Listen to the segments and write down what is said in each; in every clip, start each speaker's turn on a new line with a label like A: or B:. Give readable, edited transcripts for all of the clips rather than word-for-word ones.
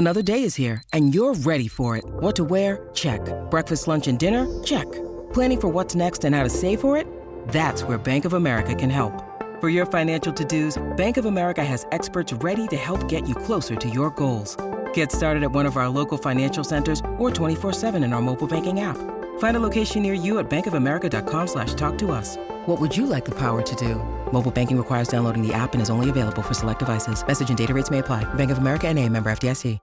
A: Another day is here, and you're ready for it. What to wear? Check. Breakfast, lunch, and dinner? Check. Planning for what's next and how to save for it? That's where Bank of America can help. For your financial to-dos, Bank of America has experts ready to help get you closer to your goals. Get started at one of our local financial centers or 24/7 in our mobile banking app. Find a location near you at bankofamerica.com/talktous. What would you like the power to do? Mobile banking requires downloading the app and is only available for select devices. Message and data rates may apply. Bank of America N.A., member FDIC.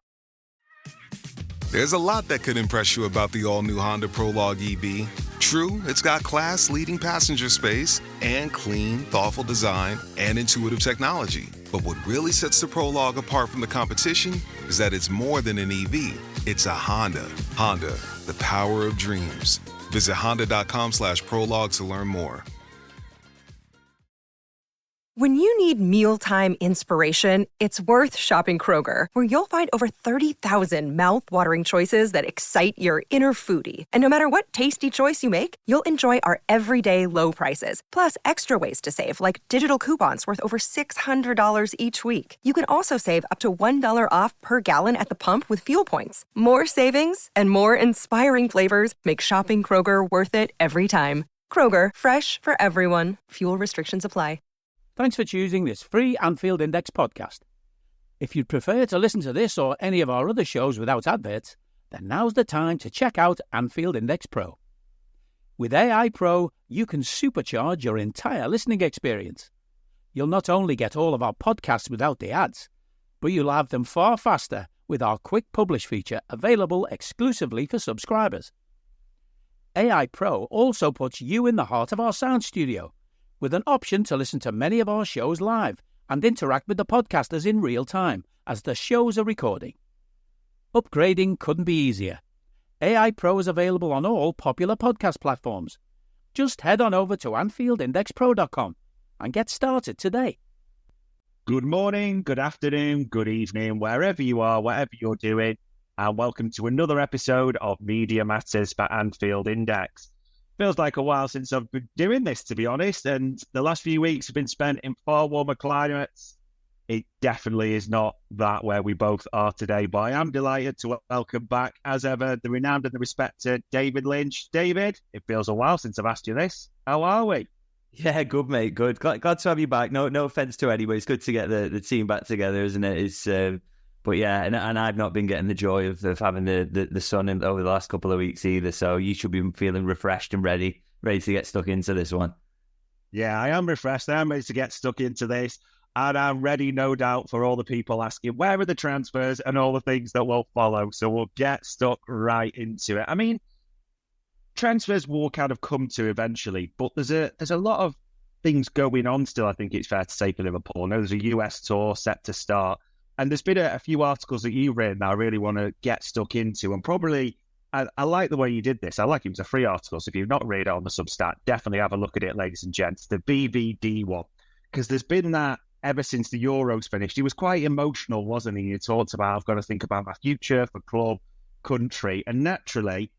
B: There's a lot that could impress you about the all-new Honda Prologue EV. True, it's got class-leading passenger space and clean, thoughtful design and intuitive technology. But what really sets the Prologue apart from the competition is that it's more than an EV. It's a Honda. Honda, the power of dreams. Visit honda.com/prologue to learn more.
C: When you need mealtime inspiration, it's worth shopping Kroger, where you'll find over 30,000 mouth-watering choices that excite your inner foodie. And no matter what tasty choice you make, you'll enjoy our everyday low prices, plus extra ways to save, like digital coupons worth over $600 each week. You can also save up to $1 off per gallon at the pump with fuel points. More savings and more inspiring flavors make shopping Kroger worth it every time. Kroger, fresh for everyone. Fuel restrictions apply.
D: Thanks for choosing this free Anfield Index podcast. If you'd prefer to listen to this or any of our other shows without adverts, then now's the time to check out Anfield Index Pro. With AI Pro, you can supercharge your entire listening experience. You'll not only get all of our podcasts without the ads, but you'll have them far faster with our Quick Publish feature available exclusively for subscribers. AI Pro also puts you in the heart of our sound studio, with an option to listen to many of our shows live and interact with the podcasters in real time as the shows are recording. Upgrading couldn't be easier. AI Pro is available on all popular podcast platforms. Just head on over to AnfieldIndexPro.com and get started today.
E: Good morning, good afternoon, good evening, wherever you are, whatever you're doing, and welcome to another episode of Media Matters for Anfield Index. Feels like a while since I've been doing this, to be honest, and the last few weeks have been spent in far warmer climates. It definitely is not that where we both are today, but I am delighted to welcome back, as ever, the renowned and the respected David Lynch. David, it feels a while since I've asked you this. How are we?
F: Yeah, good, mate, good. Glad to have you back. No offence to anyone. It's good to get the team back together, isn't it? But yeah, and I've not been getting the joy of having the sun over the last couple of weeks either. So you should be feeling refreshed and ready to get stuck into this one.
E: Yeah, I am refreshed. I'm ready to get stuck into this. And I'm ready, no doubt, for all the people asking, where are the transfers and all the things that will follow? So we'll get stuck right into it. I mean, transfers will kind of come to eventually, but there's a lot of things going on still, I think it's fair to say, for Liverpool. Now, there's a US tour set to start. And there's been a few articles that you've written that I really want to get stuck into. And probably, I like the way you did this. I like it was a free article. So if you've not read it on the Substack, definitely have a look at it, ladies and gents. The BVD one. Because there's been that ever since the Euros finished. He was quite emotional, wasn't he? He talked about, I've got to think about my future for club, country. And naturally,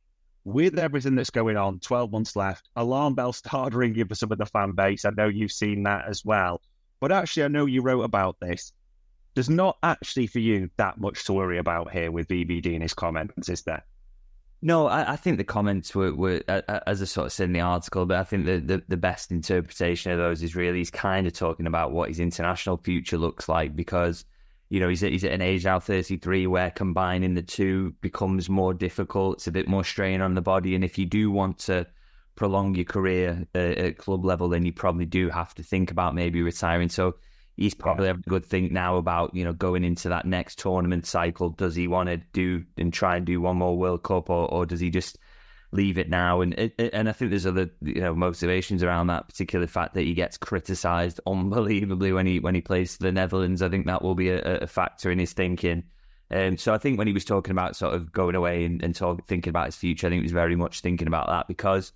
E: with everything that's going on, 12 months left, alarm bells started ringing for some of the fan base. I know you've seen that as well. But actually, I know you wrote about this. There's not actually for you that much to worry about here with VVD and his comments, is there?
F: No, I think the comments were as I sort of said in the article, but I think the best interpretation of those is really he's kind of talking about what his international future looks like, because, you know, he's at an age now, 33, where combining the two becomes more difficult. It's a bit more strain on the body. And if you do want to prolong your career at club level, then you probably do have to think about maybe retiring. So he's probably having a good think now about, you know, going into that next tournament cycle. Does he want to do and try and do one more World Cup, or does he just leave it now? And I think there's other, you know, motivations around that particular fact that he gets criticised unbelievably when he plays for the Netherlands. I think that will be a factor in his thinking. So I think when he was talking about sort of going away and thinking about his future, I think he was very much thinking about that, because,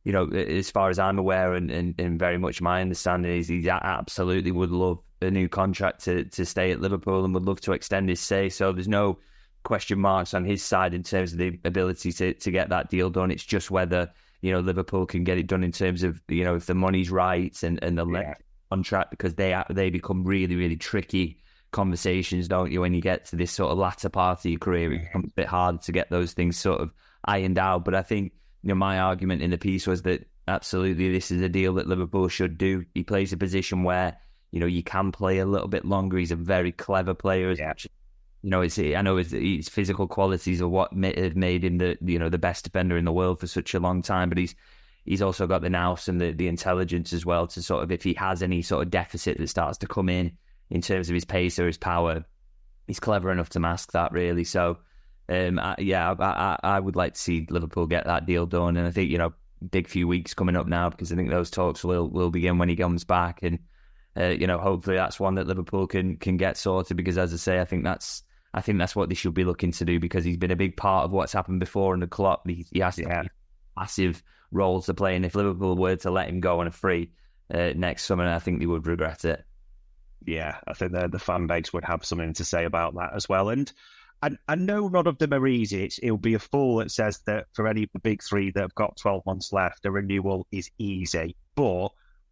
F: you know, as far as I'm aware, and very much my understanding is he absolutely would love a new contract to stay at Liverpool and would love to extend his stay. So there's no question marks on his side in terms of the ability to get that deal done. It's just whether, you know, Liverpool can get it done in terms of, you know, if the money's right and the length contract, because they become really, really tricky conversations, don't you? When you get to this sort of latter part of your career, it becomes a bit harder to get those things sort of ironed out. But I think, my argument in the piece was that absolutely this is a deal that Liverpool should do. He plays a position where, you can play a little bit longer. He's a very clever player. I know his physical qualities are what have made him the best defender in the world for such a long time. But he's also got the nous and the intelligence as well to sort of, if he has any sort of deficit that starts to come in terms of his pace or his power, he's clever enough to mask that, really. So, I would like to see Liverpool get that deal done. And I think, big few weeks coming up now, because I think those talks will begin when he comes back. And, hopefully that's one that Liverpool can get sorted, because, as I say, I think that's what they should be looking to do, because he's been a big part of what's happened before in the club. He has massive roles to play. And if Liverpool were to let him go on a free next summer, I think they would regret it.
E: Yeah, I think the fan base would have something to say about that as well. And I know none of them are easy. It'll be a fool that says that for any of the big three that have got 12 months left, a renewal is easy. But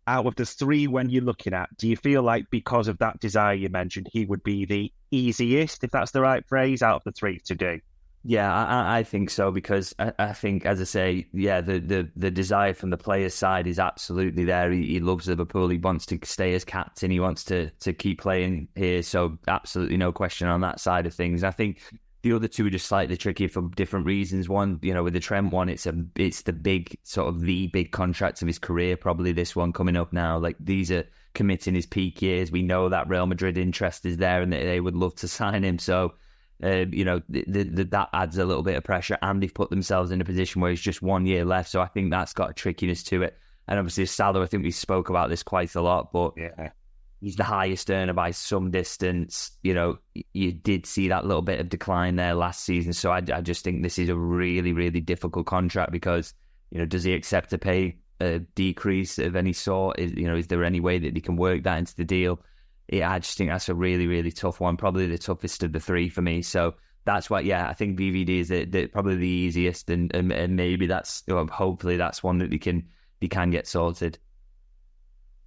E: out of the three, when you're looking at, do you feel like because of that desire you mentioned, he would be the easiest, if that's the right phrase, out of the three to do?
F: Yeah, I think so, because I think, as I say, the desire from the player's side is absolutely there. He loves Liverpool. He wants to stay as captain. He wants to keep playing here. So absolutely no question on that side of things. I think the other two are just slightly tricky for different reasons. One, with the Trent one, it's the big contract of his career. Probably this one coming up now. Like, these are committing his peak years. We know that Real Madrid interest is there, and they would love to sign him. So. That adds a little bit of pressure, and they've put themselves in a position where it's just 1 year left. So I think that's got a trickiness to it. And obviously Salah, I think we spoke about this quite a lot, but he's the highest earner by some distance. You did see that little bit of decline there last season. So I just think this is a really, really difficult contract, because, does he accept a pay decrease of any sort? Is there any way that he can work that into the deal? I just think that's a really, really tough one. Probably the toughest of the three for me. So that's why, I think VVD is probably the easiest, and maybe that's, hopefully that's one that they can get sorted.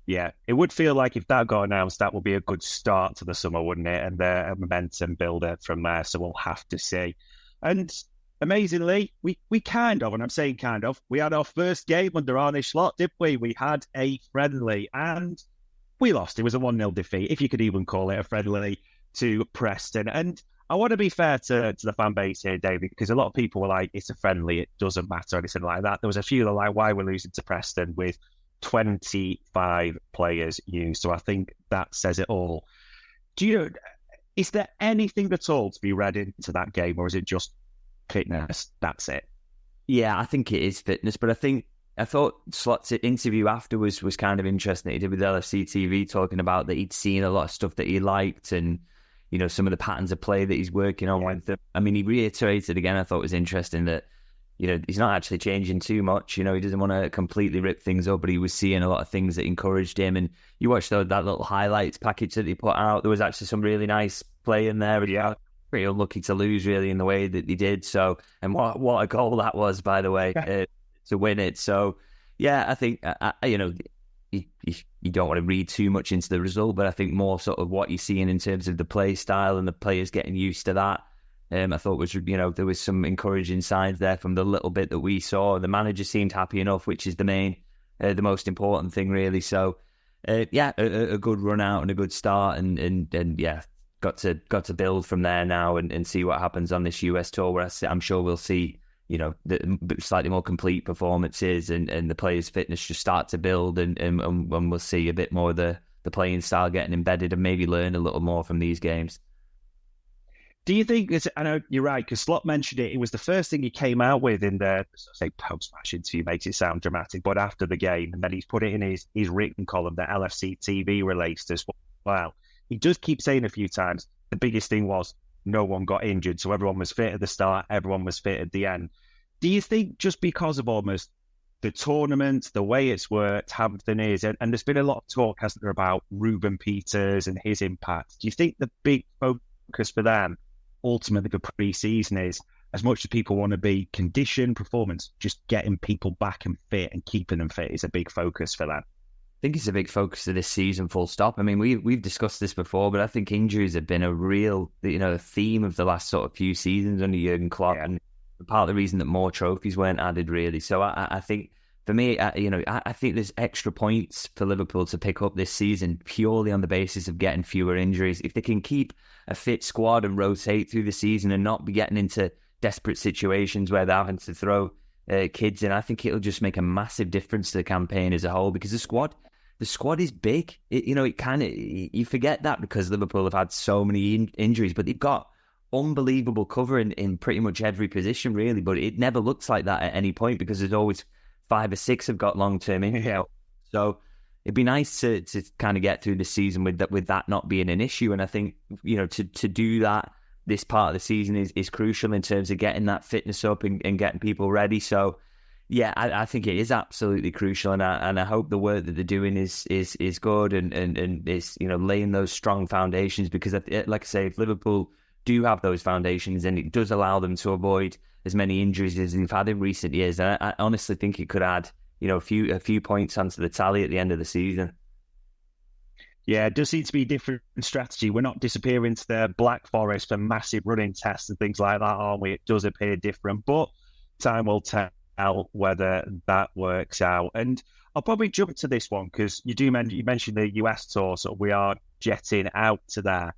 E: Yeah, it would feel like if that got announced, that would be a good start to the summer, wouldn't it? And a momentum builder from there. So we'll have to see. And amazingly, we kind of, and I'm saying kind of, we had our first game under Arne Slot, didn't we? We had a friendly, and we lost. It was a 1-0 defeat, if you could even call it a friendly, to Preston. And I want to be fair to the fan base here, David, because a lot of people were like, it's a friendly, it doesn't matter, anything like that. There was a few that were like, why we're losing to Preston with 25 players used. So I think that says it all. Is there anything at all to be read into that game, or is it just fitness? That's it?
F: Yeah, I think it is fitness, but I thought Slot's interview afterwards was kind of interesting. He did with LFC TV, talking about that he'd seen a lot of stuff that he liked, and some of the patterns of play that he's working on with them. I mean, he reiterated again, I thought was interesting, that he's not actually changing too much. He doesn't want to completely rip things up, but he was seeing a lot of things that encouraged him. And you watched that little highlights package that he put out. There was actually some really nice play in there. Yeah, pretty unlucky to lose, really, in the way that he did. So, and what a goal that was, by the way. To win it. So, I think, you don't want to read too much into the result, but I think more sort of what you're seeing in terms of the play style and the players getting used to that. I thought was, there was some encouraging signs there from the little bit that we saw. The manager seemed happy enough, which is the most important thing, really. So, a good run out and a good start, and got to build from there now and see what happens on this US tour, where I'm sure we'll see the slightly more complete performances and the players' fitness just start to build, and we'll see a bit more of the playing style getting embedded, and maybe learn a little more from these games.
E: Do you think, I know you're right, because Slot mentioned it was the first thing he came out with in the, post-match interview, makes it sound dramatic, but after the game, and then he's put it in his written column that LFC TV released as well. He does keep saying a few times, the biggest thing was no one got injured, so everyone was fit at the start, everyone was fit at the end. Do you think just because of almost the tournament, the way it's worked, how everything is, and there's been a lot of talk, hasn't there, about Ruben Peters and his impact. Do you think the big focus for them, ultimately for pre-season, is, as much as people want to be condition, performance, just getting people back and fit and keeping them fit is a big focus for them?
F: think it's a big focus of this season, full stop. I mean, we've discussed this before, but I think injuries have been a real, theme of the last sort of few seasons under Jurgen Klopp, and part of the reason that more trophies weren't added, really. So I think, for me, I think there's extra points for Liverpool to pick up this season purely on the basis of getting fewer injuries. If they can keep a fit squad and rotate through the season and not be getting into desperate situations where they're having to throw kids in, I think it'll just make a massive difference to the campaign as a whole, because the squad is big. You forget that because Liverpool have had so many injuries, but they've got unbelievable cover in pretty much every position, really. But it never looks like that at any point because there's always 5 or 6 have got long-term injury. Yeah. So it'd be nice to kind of get through the season with that not being an issue. And I think, to do that, this part of the season is crucial in terms of getting that fitness up and getting people ready. So, yeah, I think it is absolutely crucial, and I hope the work that they're doing is good and is laying those strong foundations, because like I say, if Liverpool do have those foundations, then it does allow them to avoid as many injuries as they've had in recent years. And I honestly think it could add a few points onto the tally at the end of the season.
E: Yeah, it does seem to be a different strategy. We're not disappearing to the Black Forest for massive running tests and things like that, aren't we? It does appear different, but time will tell whether that works out. And I'll probably jump to this one because you mentioned the US tour, so we are jetting out to there.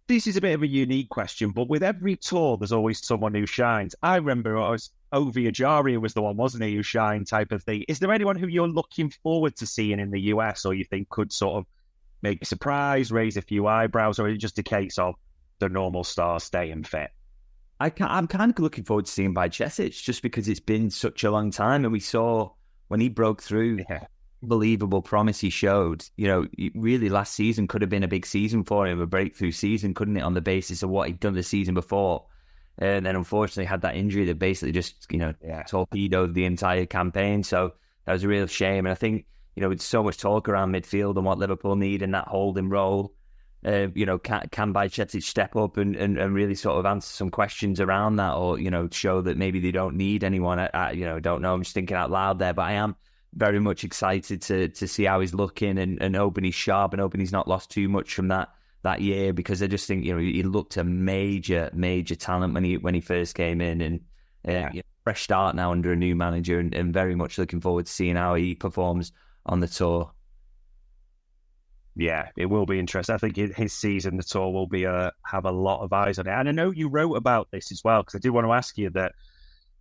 E: This is a bit of a unique question, but with every tour, there's always someone who shines. I remember Ovi Ajaria was the one, wasn't he, who shined type of thing. Is there anyone who you're looking forward to seeing in the US, or you think could sort of make a surprise, raise a few eyebrows, or is it just a case of the normal stars staying fit?
F: I'm kind of looking forward to seeing Baj and Szobo, just because it's been such a long time, and we saw when he broke through, unbelievable promise he showed. Really last season could have been a big season for him, a breakthrough season, couldn't it, on the basis of what he'd done the season before. And then unfortunately had that injury that basically just, torpedoed the entire campaign. So that was a real shame. And I think, with so much talk around midfield and what Liverpool need in that holding role, can Baj and Szobo step up and really sort of answer some questions around that, or, show that maybe they don't need anyone. I don't know. I'm just thinking out loud there, but I am very much excited to see how he's looking and hoping he's sharp and hoping he's not lost too much from that year, because I just think he looked a major talent when he first came in, and fresh start now under a new manager, and very much looking forward to seeing how he performs on the tour.
E: Yeah, it will be interesting. I think his season, the tour, will be have a lot of eyes on it. And I know you wrote about this as well, because I do want to ask you that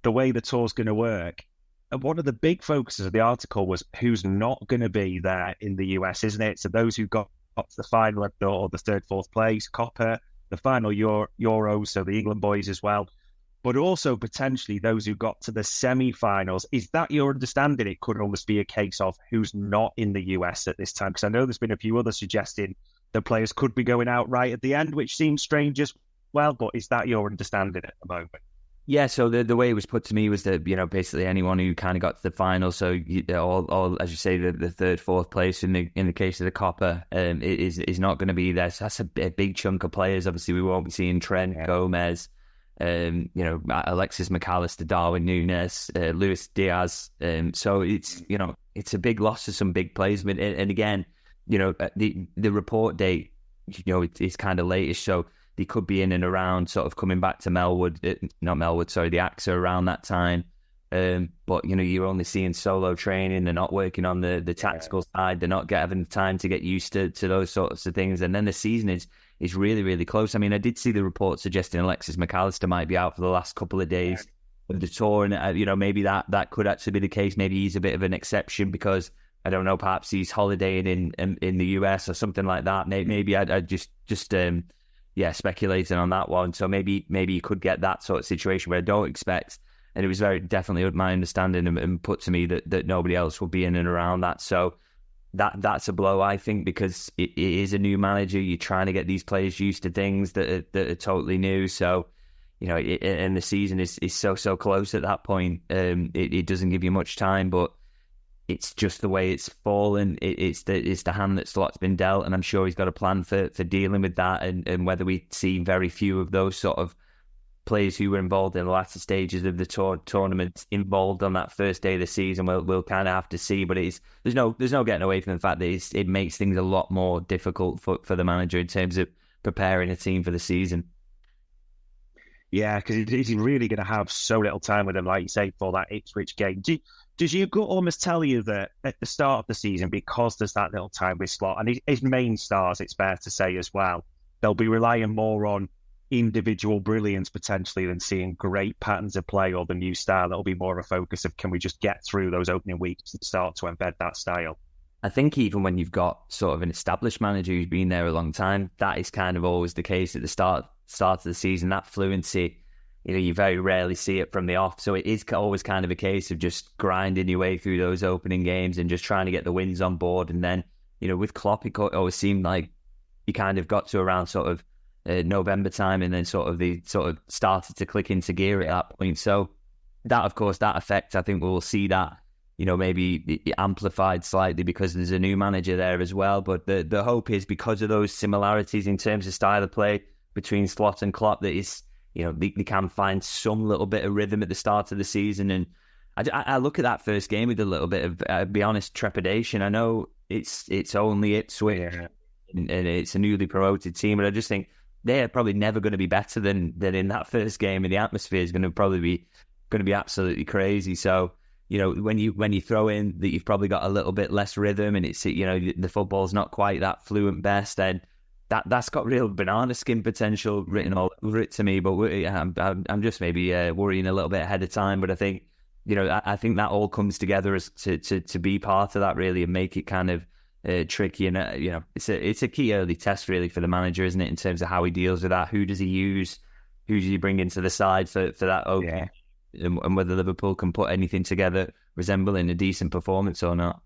E: the way the tour's going to work. And one of the big focuses of the article was who's not going to be there in the US, isn't it? So those who got up to the final or the third, fourth place, Copper, the final Euros, so the England boys as well, but also potentially those who got to the semi-finals. Is that your understanding? It could almost be a case of who's not in the US at this time, because I know there's been a few others suggesting the players could be going out right at the end, which seems strange as well, but is that your understanding at the moment?
F: Yeah, so the way it was put to me was that, basically anyone who kind of got to the final, so all as you say, the third, fourth place in the case of the Copper, is not going to be there. So that's a big chunk of players. Obviously, we won't be seeing Trent, Gomez, Alexis McAllister, Darwin Núñez, Luis Diaz. So it's a big loss to some big players. But and again, the report date, it's kind of latish, so they could be in and around sort of coming back to the AXA around that time. But, you're only seeing solo training. They're not working on the tactical side. They're not having time to get used to those sorts of things. And then the season is really, really close. I mean, I did see the report suggesting Alexis McAllister might be out for the last couple of days of the tour. And, maybe that could actually be the case. Maybe he's a bit of an exception because, I don't know, perhaps he's holidaying in the US or something like that. Maybe I just speculating on that one. So maybe you could get that sort of situation where I don't expect, and it was very definitely my understanding and put to me that nobody else will be in and around that. So that's a blow, I think, because it is a new manager. You're trying to get these players used to things that are totally new. So, and the season is so close at that point. It doesn't give you much time, but it's just the way it's fallen. It's the hand that Slot's been dealt, and I'm sure he's got a plan for dealing with that. And whether we see very few of those sort of players who were involved in the latter stages of the tournament involved on that first day of the season. We'll kind of have to see, but there's no getting away from the fact that it makes things a lot more difficult for the manager in terms of preparing a team for the season.
E: Yeah, because he's really going to have so little time with them, like you say, for that Ipswich game. Does your gut almost tell you that at the start of the season, because there's that little time with Slot and his main stars, it's fair to say as well, they'll be relying more on individual brilliance potentially than seeing great patterns of play or the new style? That'll be more of a focus of, can we just get through those opening weeks and start to embed that style?
F: I think even when you've got sort of an established manager who's been there a long time, that is kind of always the case at the start of the season. That fluency, you very rarely see it from the off. So it is always kind of a case of just grinding your way through those opening games and just trying to get the wins on board. And then, with Klopp, it always seemed like he kind of got to around sort of November time, and then they started to click into gear at that point. So that, of course, that effect, I think we'll see that, maybe amplified slightly because there's a new manager there as well. But the hope is, because of those similarities in terms of style of play between Slot and Klopp, that is, they can find some little bit of rhythm at the start of the season. And I look at that first game with a little bit of, I'll be honest, trepidation. I know it's only Ipswich, and it's a newly promoted team, but I just think they're probably never going to be better than in that first game, and the atmosphere is going to be absolutely crazy. So, when you throw in that you've probably got a little bit less rhythm, and it's, the football's not quite that fluent best, then that's got real banana skin potential written all over it to me. But I'm just maybe worrying a little bit ahead of time. But I think, I think that all comes together as to be part of that, really, and make it kind of tricky. And it's a key early test, really, for the manager, isn't it, in terms of how he deals with that? Who does he use? Who does he bring into the side for that opening? Yeah. And whether Liverpool can put anything together resembling a decent performance or not.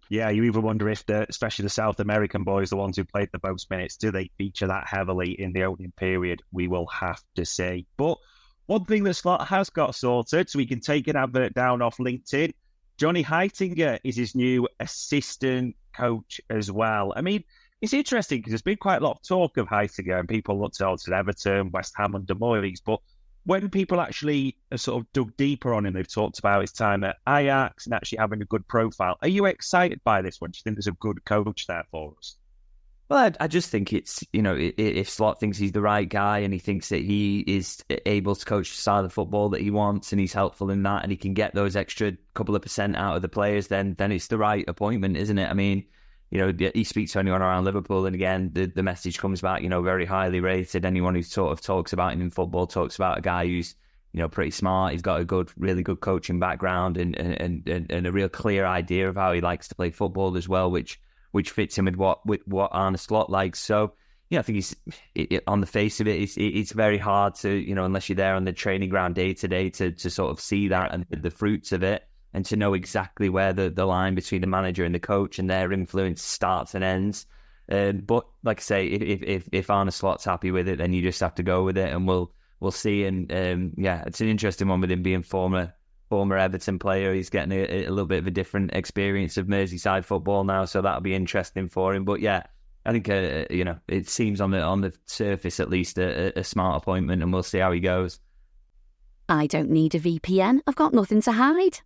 E: Yeah, you even wonder if, especially the South American boys, the ones who played the most minutes, do they feature that heavily in the opening period? We will have to see. But one thing that Slot has got sorted, so we can take an advert down off LinkedIn, Johnny Heitinger is his new assistant coach as well. I mean, it's interesting because there's been quite a lot of talk of Heitinger, and people looked at Everton, West Ham under Moyes, but when people actually sort of dug deeper on him, they've talked about his time at Ajax and actually having a good profile. Are you excited by this one? Do you think there's a good coach there for us?
F: Well, I just think it's, if Slot thinks he's the right guy and he thinks that he is able to coach the style of football that he wants, and he's helpful in that, and he can get those extra couple of % out of the players, then it's the right appointment, isn't it? I mean, he speaks to anyone around Liverpool, and again, the message comes back, very highly rated. Anyone who sort of talks about him in football talks about a guy who's, pretty smart. He's got a really good coaching background and a real clear idea of how he likes to play football as well, which fits in with what Arne Slot likes. So, I think on the face of it, it's very hard to, unless you're there on the training ground day to day, to sort of see that and the fruits of it, and to know exactly where the line between the manager and the coach and their influence starts and ends. But like I say, if Arne Slot's happy with it, then you just have to go with it, and we'll see. And it's an interesting one with him being former Everton player. He's getting a little bit of a different experience of Merseyside football now, so that'll be interesting for him. But yeah, I think it seems on the surface at least a smart appointment, and we'll see how he goes.
G: I don't need a VPN. I've got nothing to hide.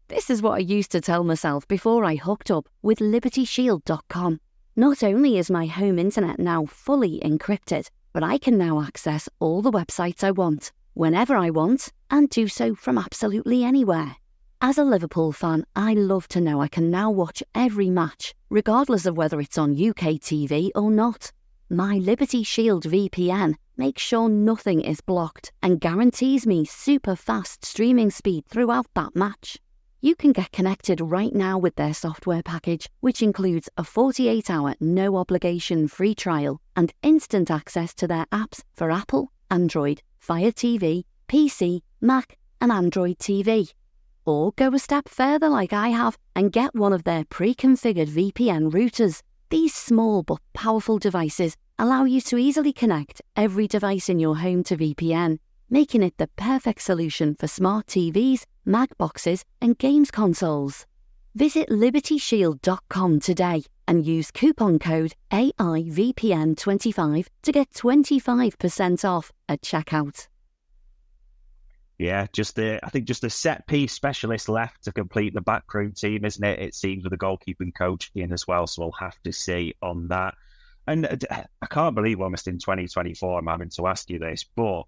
G: This is what I used to tell myself before I hooked up with LibertyShield.com. Not only is my home internet now fully encrypted, but I can now access all the websites I want, whenever I want, and do so from absolutely anywhere. As a Liverpool fan, I love to know I can now watch every match, regardless of whether it's on UK TV or not. My Liberty Shield VPN makes sure nothing is blocked and guarantees me super fast streaming speed throughout that match. You can get connected right now with their software package, which includes a 48-hour no-obligation free trial and instant access to their apps for Apple, Android, Fire TV, PC, Mac and Android TV. Or go a step further like I have and get one of their pre-configured VPN routers. These small but powerful devices allow you to easily connect every device in your home to VPN, making it the perfect solution for smart TVs, Mac boxes and games consoles. Visit LibertyShield.com today and use coupon code AIVPN25 to get 25% off at checkout.
E: Yeah, I think just a set-piece specialist left to complete the backroom team, isn't it? It seems, with the goalkeeping coach in as well, so we'll have to see on that. And I can't believe almost in 2024 I'm having to ask you this, but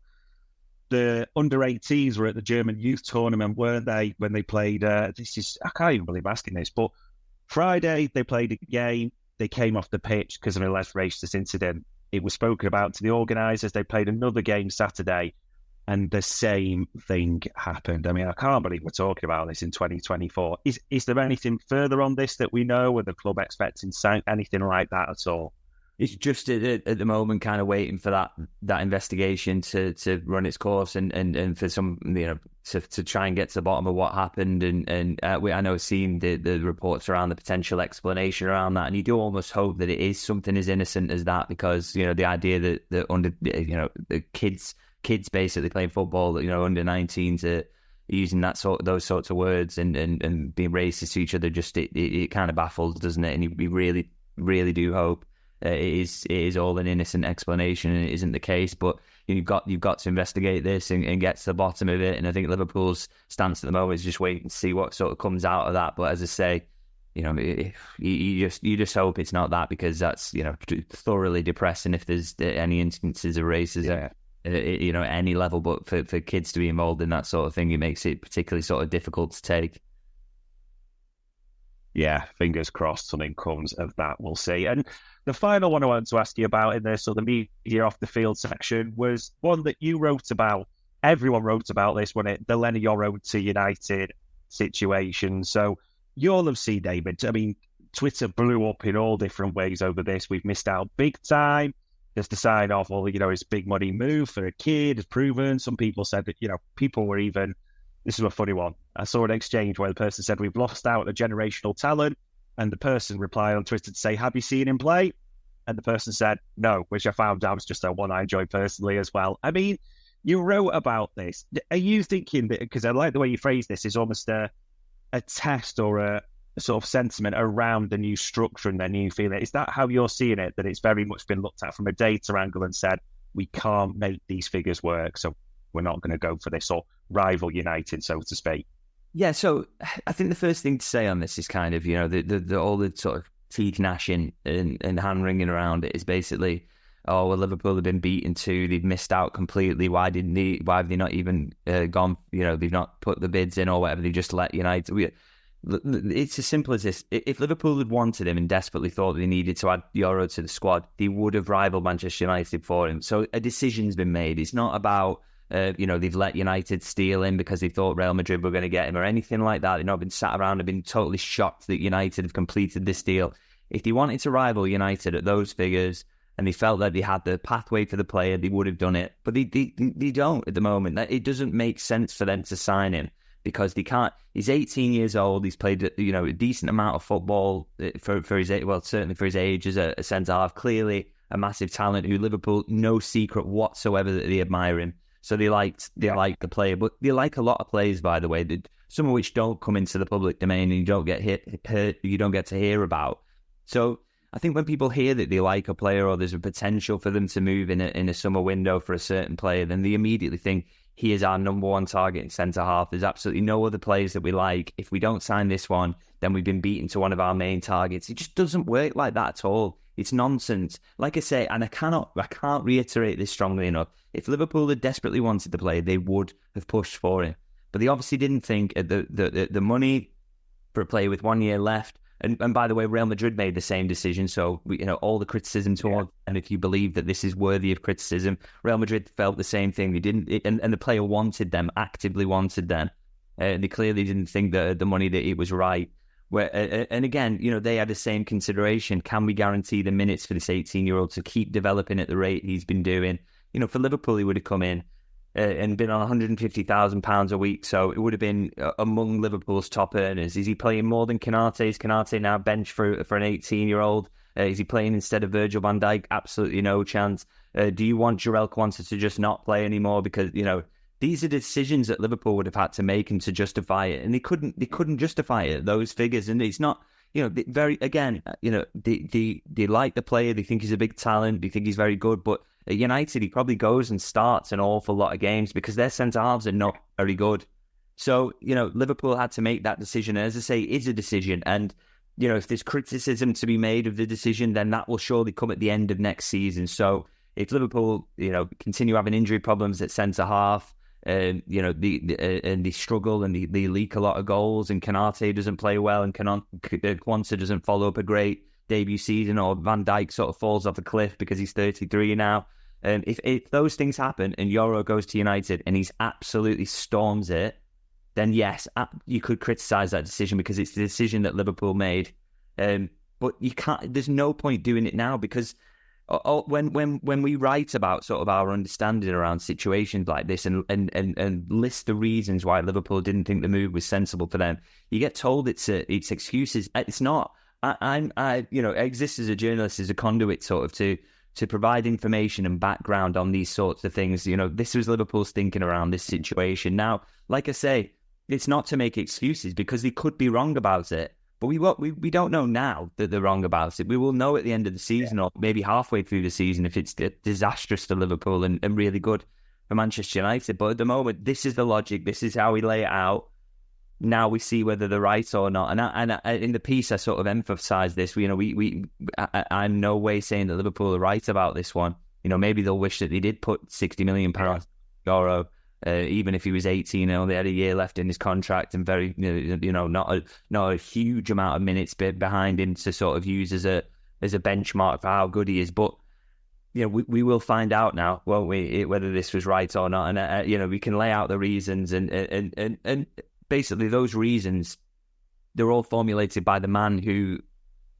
E: the under-18s were at the German youth tournament, weren't they, when they played... I can't even believe I'm asking this, but Friday they played a game, they came off the pitch because of an alleged racist incident. It was spoken about to the organisers. They played another game Saturday, and the same thing happened. I mean, I can't believe we're talking about this in 2024. Is there anything further on this that we know? Are the club expecting anything like that at all?
F: It's just at the moment kind of waiting for that investigation to run its course and for some, to try and get to the bottom of what happened. And I know seeing the reports around the potential explanation around that, and you do almost hope that it is something as innocent as that, because, the idea that under, the kids basically playing football, under 19s are using those sorts of words and being racist to each other, just it kind of baffles, doesn't it? And you really, really do hope it is all an innocent explanation, and it isn't the case. But you've got to investigate this and get to the bottom of it. And I think Liverpool's stance at the moment is just wait and see what sort of comes out of that. But as I say, you just hope it's not that, because that's thoroughly depressing if there's any instances of racism. At any level. But for kids to be involved in that sort of thing, it makes it particularly sort of difficult to take.
E: Yeah, fingers crossed something comes of that. We'll see. And the final one I wanted to ask you about in this, the media off the field section, was one that you wrote about. Everyone wrote about this the Leny Yoro to United situation. So you'll have seen, David. I mean, Twitter blew up in all different ways over this. We've missed out big time. Just to sign off, his big money move for a kid has proven. Some people said that, people were even... This is a funny one. I saw an exchange where the person said, we've lost out on a generational talent. And the person replied on Twitter to say, have you seen him play? And the person said, no, which I found out was just a one I enjoy personally as well. I mean, you wrote about this. Are you thinking that, because I like the way you phrase this, is almost a test or a sort of sentiment around the new structure and the new feeling? Is that how you're seeing it? That it's very much been looked at from a data angle and said, we can't make these figures work, so we're not going to go for this, or rival United, so to speak?
F: Yeah, so I think the first thing to say on this is kind of, all the sort of teeth gnashing and hand wringing around it is basically, Liverpool have been beaten too, they've missed out completely, why have they not even gone, they've not put the bids in or whatever, they just let United... It's as simple as this. If Liverpool had wanted him and desperately thought they needed to add Yoro to the squad, they would have rivaled Manchester United for him. So a decision's been made. It's not about, they've let United steal him because they thought Real Madrid were going to get him or anything like that. They've not been sat around and been totally shocked that United have completed this deal. If they wanted to rival United at those figures and they felt that they had the pathway for the player, they would have done it. But they don't at the moment. It doesn't make sense for them to sign him, because they can't. He's 18 years old. He's played, a decent amount of football for his age. Well, certainly for his age as a centre half. Clearly a massive talent. Who Liverpool, no secret whatsoever that they admire him. So they like the player, but they like a lot of players, by the way. Some of which don't come into the public domain and you don't get you don't get to hear about. So I think when people hear that they like a player or there's a potential for them to move in a summer window for a certain player, then they immediately think, he is our number one target in centre-half. There's absolutely no other players that we like. If we don't sign this one, then we've been beaten to one of our main targets. It just doesn't work like that at all. It's nonsense. Like I say, and I can't reiterate this strongly enough. If Liverpool had desperately wanted the player, they would have pushed for him. But they obviously didn't think the money for a player with 1 year left. And by the way, Real Madrid made the same decision. So, all the criticism toward, and if you believe that this is worthy of criticism, Real Madrid felt the same thing. They didn't, and the player wanted them, actively wanted them. They clearly didn't think that the money that it was right. And again, they had the same consideration. Can we guarantee the minutes for this 18-year-old to keep developing at the rate he's been doing? For Liverpool, he would have come in and been on £150,000 a week, so it would have been among Liverpool's top earners. Is he playing more than Konate? Is Konate now bench for an 18-year-old? Is he playing instead of Virgil van Dijk? Absolutely no chance. Do you want Jarell Quansah to just not play anymore? Because, these are decisions that Liverpool would have had to make and to justify it, and they couldn't justify it, those figures. And it's not they like the player. They think he's a big talent. They think he's very good. But at United, he probably goes and starts an awful lot of games because their centre-halves are not very good. So, Liverpool had to make that decision. And as I say, it is a decision. And, if there's criticism to be made of the decision, then that will surely come at the end of next season. So if Liverpool, continue having injury problems at centre-half, and they struggle and they leak a lot of goals, and Konate doesn't play well, and Kwanzaa doesn't follow up a great debut season, or Van Dijk sort of falls off a cliff because he's 33 now. If those things happen and Yoro goes to United and he's absolutely storms it, then yes, you could criticise that decision because it's the decision that Liverpool made. But you can't. There's no point doing it now because when we write about sort of our understanding around situations like this and list the reasons why Liverpool didn't think the move was sensible for them, you get told it's excuses. It's not. I exist as a journalist, as a conduit sort of to provide information and background on these sorts of things. This was Liverpool's thinking around this situation. Now, like I say, it's not to make excuses because they could be wrong about it. But we don't know now that they're wrong about it. We will know at the end of the season or maybe halfway through the season if it's disastrous to Liverpool and really good for Manchester United. But at the moment, this is the logic. This is how we lay it out. Now we see whether they're right or not. And in the piece, I sort of emphasise this. I'm no way saying that Liverpool are right about this one. Maybe they'll wish that they did put £60 million Yoro. Even if he was 18, they had a year left in his contract and very, not a huge amount of minutes behind him to sort of use as a benchmark for how good he is. But we will find out now, won't we, whether this was right or not? And we can lay out the reasons and basically those reasons, they're all formulated by the man who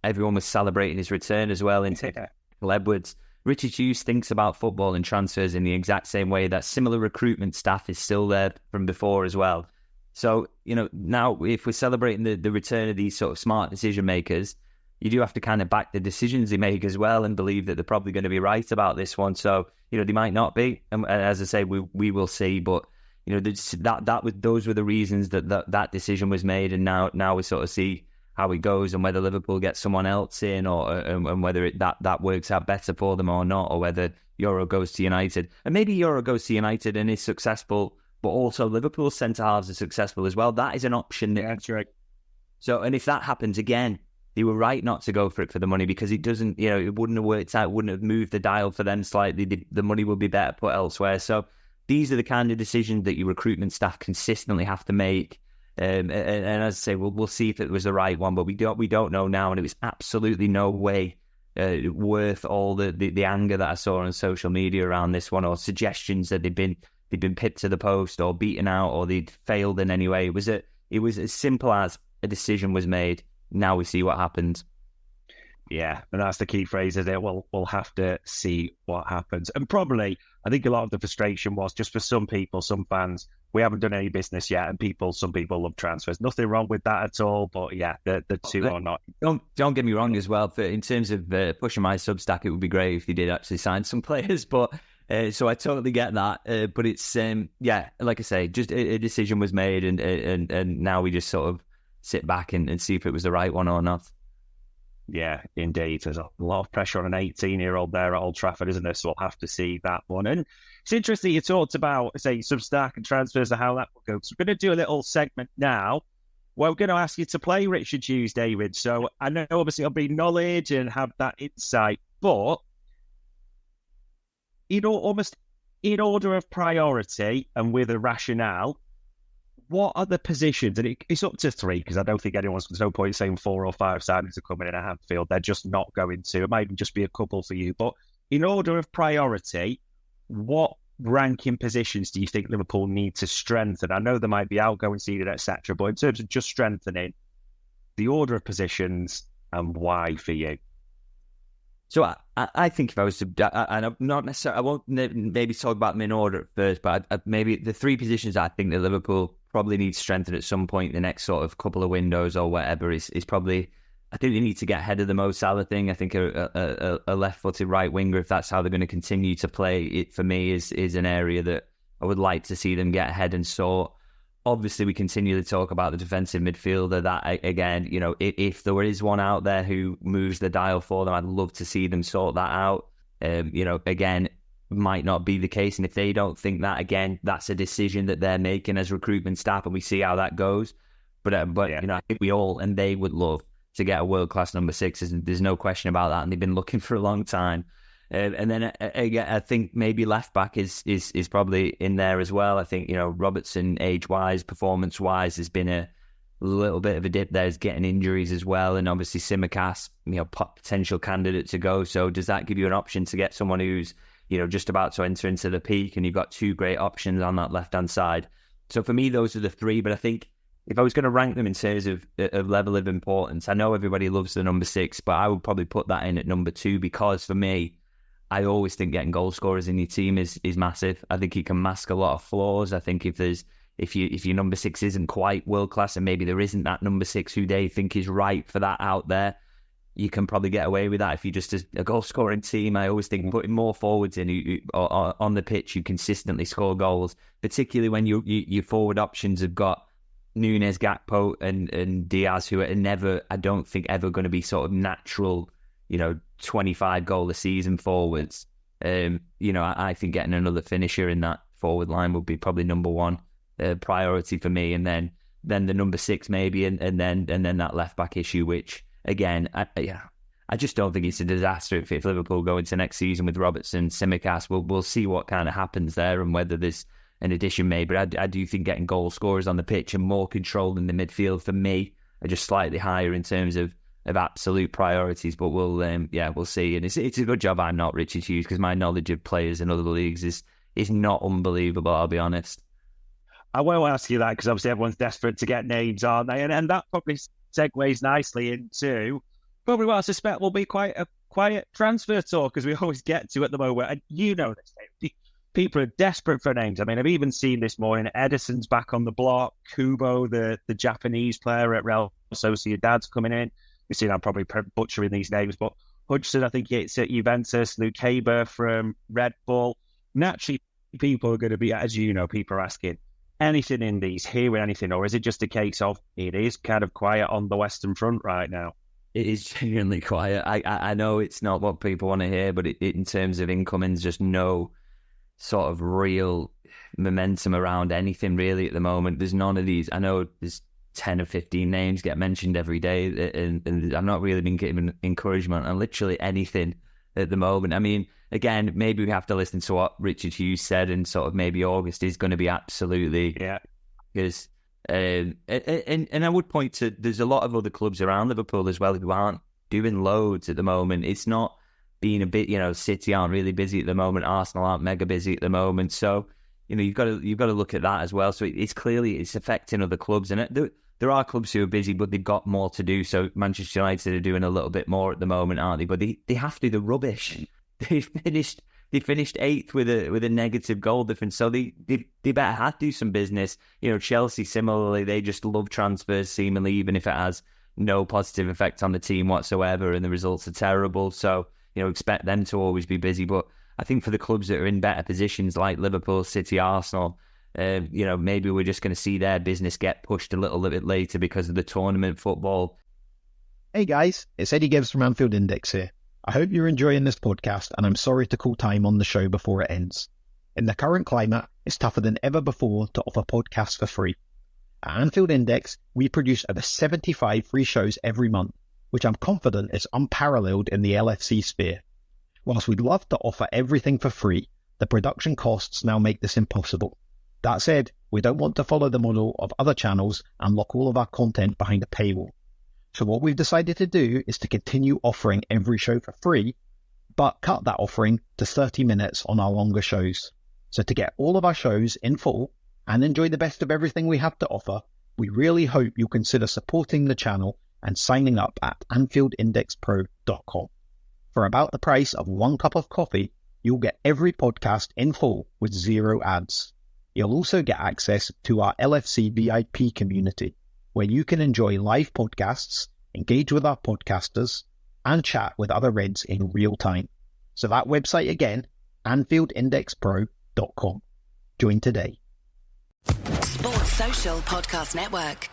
F: everyone was celebrating his return as well, into Edwards. Richard Hughes thinks about football and transfers in the exact same way. That similar recruitment staff is still there from before as well. So, now if we're celebrating the return of these sort of smart decision makers, you do have to kind of back the decisions they make as well and believe that they're probably going to be right about this one. So, they might not be. And as I say, we will see. But, those were the reasons that decision was made. And now we sort of see how it goes and whether Liverpool gets someone else in and whether that works out better for them or not, or whether Yoro goes to United. And maybe Yoro goes to United and is successful, but also Liverpool's centre-halves are successful as well. That is an option.
E: Yeah, that's right.
F: So, and if that happens again, they were right not to go for it for the money because it doesn't, it wouldn't have worked out, wouldn't have moved the dial for them slightly. The money would be better put elsewhere. So these are the kind of decisions that your recruitment staff consistently have to make. And as I say, we'll see if it was the right one, but we don't know now, and it was absolutely no way worth all the anger that I saw on social media around this one, or suggestions that they'd been pipped to the post or beaten out or they'd failed in any way. It was as simple as a decision was made. Now we see what happens.
E: Yeah, and that's the key phrase, is it? We'll have to see what happens. And probably, I think a lot of the frustration was just for some people, some fans, we haven't done any business yet, and some people love transfers. Nothing wrong with that at all, but yeah, the two are not.
F: Don't get me wrong as well. In terms of pushing my Substack, it would be great if they did actually sign some players, but so I totally get that. But it's like I say, just a decision was made, and now we just sort of sit back and see if it was the right one or not.
E: Yeah, indeed. There's a lot of pressure on an 18-year-old there at Old Trafford, isn't there? So we'll have to see that one. And it's interesting you talked about, say, Substack and transfers and how that will go. So we're going to do a little segment now where we're going to ask you to play Richard Hughes, David. So I know obviously I'll be knowledge and have that insight, but almost in order of priority and with a rationale, what are the positions? And it's up to 3, because I don't think there's no point saying 4 or 5 signings are coming in at Anfield. They're just not going to. It might even just be a couple for you. But in order of priority, what ranking positions do you think Liverpool need to strengthen? I know there might be outgoing seeded, etc. But in terms of just strengthening, the order of positions and why for you?
F: So I think if I was to, and I'm not necessarily, I won't maybe talk about them in order at first, but maybe the 3 positions I think that Liverpool probably need to strengthen at some point in the next sort of couple of windows or whatever is probably, I think they need to get ahead of the Mo Salah thing. I think a left-footed right winger, if that's how they're going to continue to play, it for me is an area that I would like to see them get ahead and sort. obviously we continually talk about the defensive midfielder. That again, if there is one out there who moves the dial for them, I'd love to see them sort that out. Again, might not be the case, and if they don't think that, again, that's a decision that they're making as recruitment staff, and we see how that goes. But I think we all, and they would love to get a world-class number 6. There's no question about that, and they've been looking for a long time. And then again, I think maybe left back is probably in there as well. I think Robertson, age-wise, performance-wise, has been a little bit of a dip there. He's getting injuries as well, and obviously Tsimikas, potential candidate to go. So does that give you an option to get someone who's just about to enter into the peak, and you've got 2 great options on that left-hand side? So for me, those are the 3. But I think if I was going to rank them in terms of level of importance, I know everybody loves the number 6, but I would probably put that in at number 2, because for me, I always think getting goal scorers in your team is massive. I think it can mask a lot of flaws. I think if your number 6 isn't quite world class, and maybe there isn't that number 6 who they think is right for that out there, you can probably get away with that if you're just a goal scoring team. I always think putting more forwards in on the pitch who consistently score goals, particularly when your forward options have got Nunes, Gakpo, and Diaz, who are never, I don't think, ever going to be sort of natural, 25 goal a season forwards. I think getting another finisher in that forward line would be probably number 1 priority for me, and then the number 6 maybe, and then that left back issue, which again, I just don't think it's a disaster if Liverpool go into next season with Robertson, Tsimikas. We'll see what kind of happens there and whether there's an addition made. But I do think getting goal scorers on the pitch and more control in the midfield for me are just slightly higher in terms of absolute priorities. But we'll see. And it's a good job I'm not Richard Hughes, because my knowledge of players in other leagues is not unbelievable, I'll be honest.
E: I will ask you that, because obviously everyone's desperate to get names, aren't they? And that probably segues nicely into probably what I suspect will be quite a quiet transfer talk, as we always get to at the moment. And this, people are desperate for names. I mean, I've even seen this morning, Edison's back on the block, Kubo, the Japanese player at Real Sociedad's coming in. We've seen I'm probably butchering these names, but Hudson, I think it's at Juventus, Luke Haber from Red Bull. Naturally, people are going to be, as people are asking, anything in these, hearing anything, or is it just a case of it is kind of quiet on the Western Front right now?
F: It is genuinely quiet. I know it's not what people want to hear, but in terms of incomings, just no sort of real momentum around anything really at the moment. There's none of these. I know there's 10 or 15 names get mentioned every day, and I'm not really been given encouragement on literally anything at the moment. I mean, again, maybe we have to listen to what Richard Hughes said, and sort of maybe August is going to be absolutely, because and I would point to, there's a lot of other clubs around Liverpool as well who aren't doing loads at the moment. It's not being a bit, City aren't really busy at the moment, Arsenal aren't mega busy at the moment, so you've got to look at that as well. So it's clearly it's affecting other clubs, and there are clubs who are busy, but they've got more to do. So Manchester United are doing a little bit more at the moment, aren't they? But they have to do the rubbish. They finished 8th with a negative goal difference, so they better have to do some business. Chelsea similarly, they just love transfers seemingly, even if it has no positive effect on the team whatsoever, and the results are terrible. So expect them to always be busy. But I think for the clubs that are in better positions like Liverpool, City, Arsenal, maybe we're just going to see their business get pushed a little bit later because of the tournament football.
H: Hey guys, it's Eddie Gibbs from Anfield Index here. I hope you're enjoying this podcast, and I'm sorry to call time on the show before it ends. In the current climate, it's tougher than ever before to offer podcasts for free. At Anfield Index, we produce over 75 free shows every month, which I'm confident is unparalleled in the LFC sphere. Whilst we'd love to offer everything for free, the production costs now make this impossible. That said, we don't want to follow the model of other channels and lock all of our content behind a paywall. So what we've decided to do is to continue offering every show for free, but cut that offering to 30 minutes on our longer shows. So to get all of our shows in full and enjoy the best of everything we have to offer, we really hope you'll consider supporting the channel and signing up at AnfieldIndexPro.com. For about the price of 1 cup of coffee, you'll get every podcast in full with 0 ads. You'll also get access to our LFC VIP community, where you can enjoy live podcasts, engage with our podcasters, and chat with other Reds in real time. So that website again, AnfieldIndexPro.com. Join today.
I: Sports Social Podcast Network.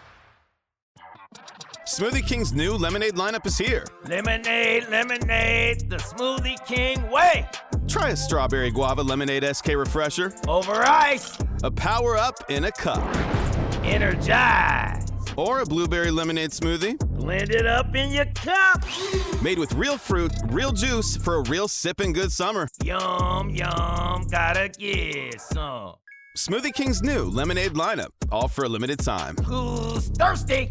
J: Smoothie King's new lemonade lineup is here.
K: Lemonade, lemonade, the Smoothie King way.
J: Try a strawberry guava lemonade SK refresher.
K: Over ice.
J: A power up in a cup.
K: Energize.
J: Or a blueberry lemonade smoothie.
K: Blend it up in your cup.
J: Made with real fruit, real juice for a real sipping good summer.
K: Yum, yum, gotta get some.
J: Smoothie King's new lemonade lineup, all for a limited time.
K: Who's thirsty?